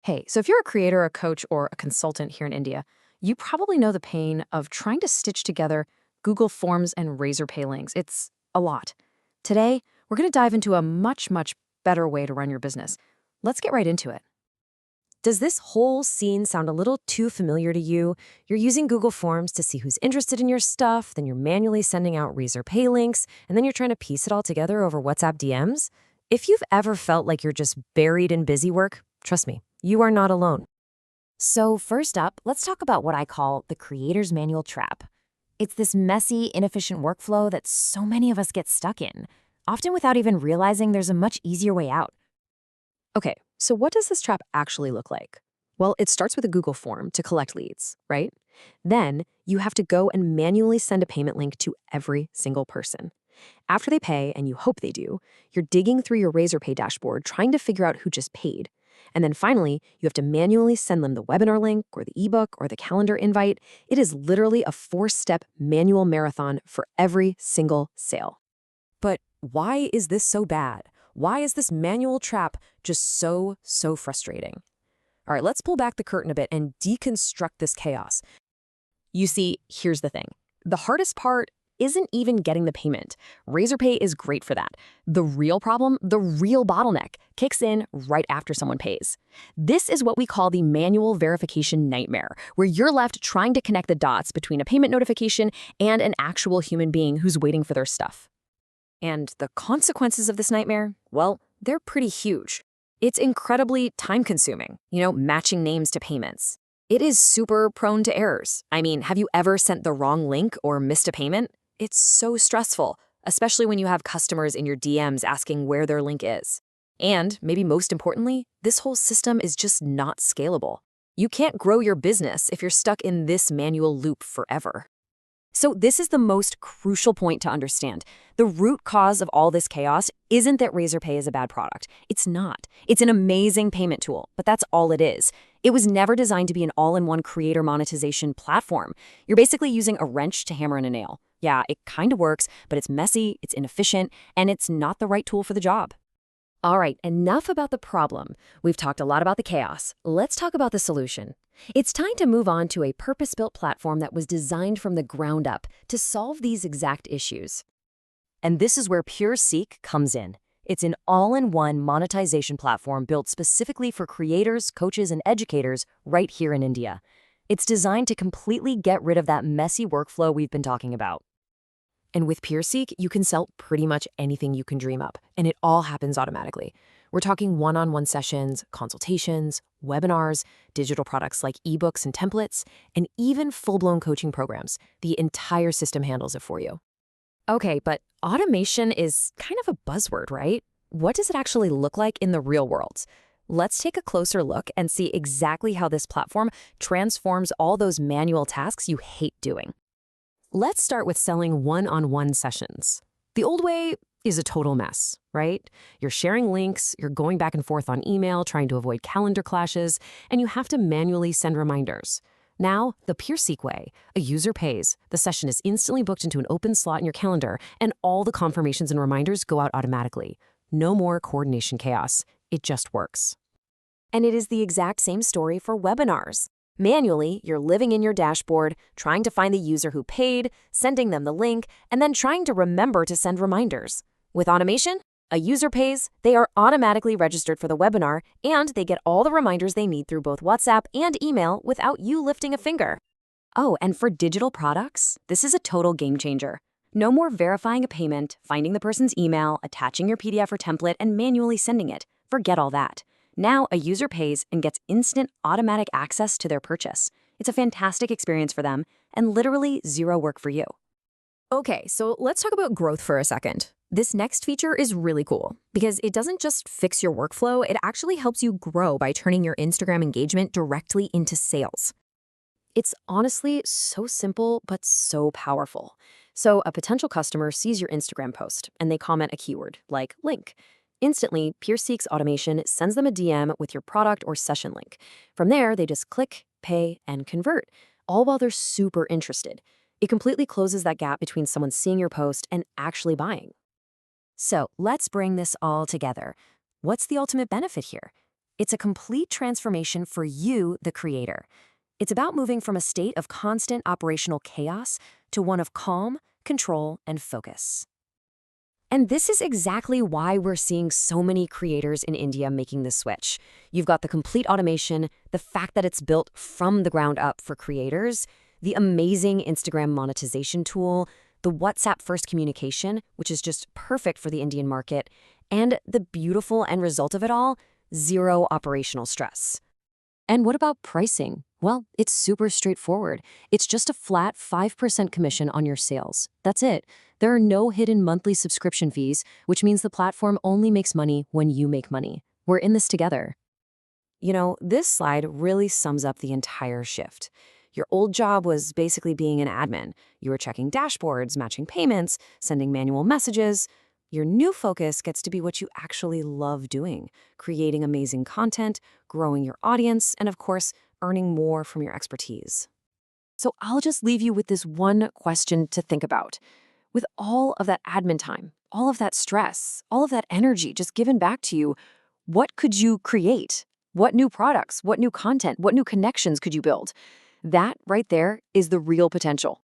Hey, so if you're a creator, a coach, or a consultant here in India, you probably know the pain of trying to stitch together Google Forms and Razorpay links. It's a lot. Today, we're going to dive into a much better way to run your business. Let's get right into it. Does this whole scene sound a little too familiar to you? You're using Google Forms to see who's interested in your stuff, then you're manually sending out Razorpay links, and then you're trying to piece it all together over WhatsApp DMs? If you've ever felt like you're just buried in busy work, trust me, you are not alone. So first up, let's talk about what I call the creator's manual trap. It's this messy, inefficient workflow that so many of us get stuck in, often without even realizing there's a much easier way out. Okay, so what does this trap actually look like? Well, it starts with a Google form to collect leads, right? Then you have to go and manually send a payment link to every single person. After they pay, and you hope they do, you're digging through your Razorpay dashboard trying to figure out who just paid. And then finally, you have to manually send them the webinar link or the ebook or the calendar invite. It is literally a 4-step manual marathon for every single sale. But why is this so bad? Why is this manual trap just so frustrating? All right, let's pull back the curtain a bit and deconstruct this chaos. You see, here's the thing. The hardest part isn't even getting the payment. Razorpay is great for that. The real problem, the real bottleneck, kicks in right after someone pays. This is what we call the manual verification nightmare, where you're left trying to connect the dots between a payment notification and an actual human being who's waiting for their stuff. And the consequences of this nightmare, well, they're pretty huge. It's incredibly time-consuming, matching names to payments. It is super prone to errors. I mean, have you ever sent the wrong link or missed a payment? It's so stressful, especially when you have customers in your DMs asking where their link is. And maybe most importantly, this whole system is just not scalable. You can't grow your business if you're stuck in this manual loop forever. So this is the most crucial point to understand. The root cause of all this chaos isn't that Razorpay is a bad product. It's not. It's an amazing payment tool, but that's all it is. It was never designed to be an all-in-one creator monetization platform. You're basically using a wrench to hammer in a nail. Yeah, it kind of works, but it's messy, it's inefficient, and it's not the right tool for the job. All right, enough about the problem. We've talked a lot about the chaos. Let's talk about the solution. It's time to move on to a purpose-built platform that was designed from the ground up to solve these exact issues. And this is where PeerSeek comes in. It's an all-in-one monetization platform built specifically for creators, coaches, and educators right here in India. It's designed to completely get rid of that messy workflow we've been talking about. And with PeerSeek, you can sell pretty much anything you can dream up, and it all happens automatically. We're talking one-on-one sessions, consultations, webinars, digital products like ebooks and templates, and even full-blown coaching programs. The entire system handles it for you. Okay, but automation is kind of a buzzword, right? What does it actually look like in the real world? Let's take a closer look and see exactly how this platform transforms all those manual tasks you hate doing. Let's start with selling one-on-one sessions. The old way is a total mess, right? You're sharing links, you're going back and forth on email, trying to avoid calendar clashes, and you have to manually send reminders. Now, the PeerSeek way, a user pays, the session is instantly booked into an open slot in your calendar, and all the confirmations and reminders go out automatically. No more coordination chaos. It just works. And it is the exact same story for webinars. Manually, you're living in your dashboard, trying to find the user who paid, sending them the link, and then trying to remember to send reminders. With automation, a user pays, they are automatically registered for the webinar, and they get all the reminders they need through both WhatsApp and email without you lifting a finger. Oh, and for digital products, this is a total game changer. No more verifying a payment, finding the person's email, attaching your PDF or template, and manually sending it. Forget all that. Now, a user pays and gets instant automatic access to their purchase. It's a fantastic experience for them and literally zero work for you. Okay, so let's talk about growth for a second. This next feature is really cool because it doesn't just fix your workflow, it actually helps you grow by turning your Instagram engagement directly into sales. It's honestly so simple, but so powerful. So a potential customer sees your Instagram post and they comment a keyword like link. Instantly, PeerSeek's automation sends them a DM with your product or session link. From there, they just click, pay, and convert, all while they're super interested. It completely closes that gap between someone seeing your post and actually buying. So let's bring this all together. What's the ultimate benefit here? It's a complete transformation for you, the creator. It's about moving from a state of constant operational chaos to one of calm, control, and focus. And this is exactly why we're seeing so many creators in India making this switch. You've got the complete automation, the fact that it's built from the ground up for creators, the amazing Instagram monetization tool, the WhatsApp first communication, which is just perfect for the Indian market, and the beautiful end result of it all, zero operational stress. And what about pricing? Well, it's super straightforward. It's just a flat 5% commission on your sales. That's it. There are no hidden monthly subscription fees, which means the platform only makes money when you make money. We're in this together. This slide really sums up the entire shift. Your old job was basically being an admin. You were checking dashboards, matching payments, sending manual messages. Your new focus gets to be what you actually love doing, creating amazing content, growing your audience, and of course, earning more from your expertise. So I'll just leave you with this one question to think about. With all of that admin time, all of that stress, all of that energy just given back to you, what could you create? What new products, what new content, what new connections could you build? That right there is the real potential.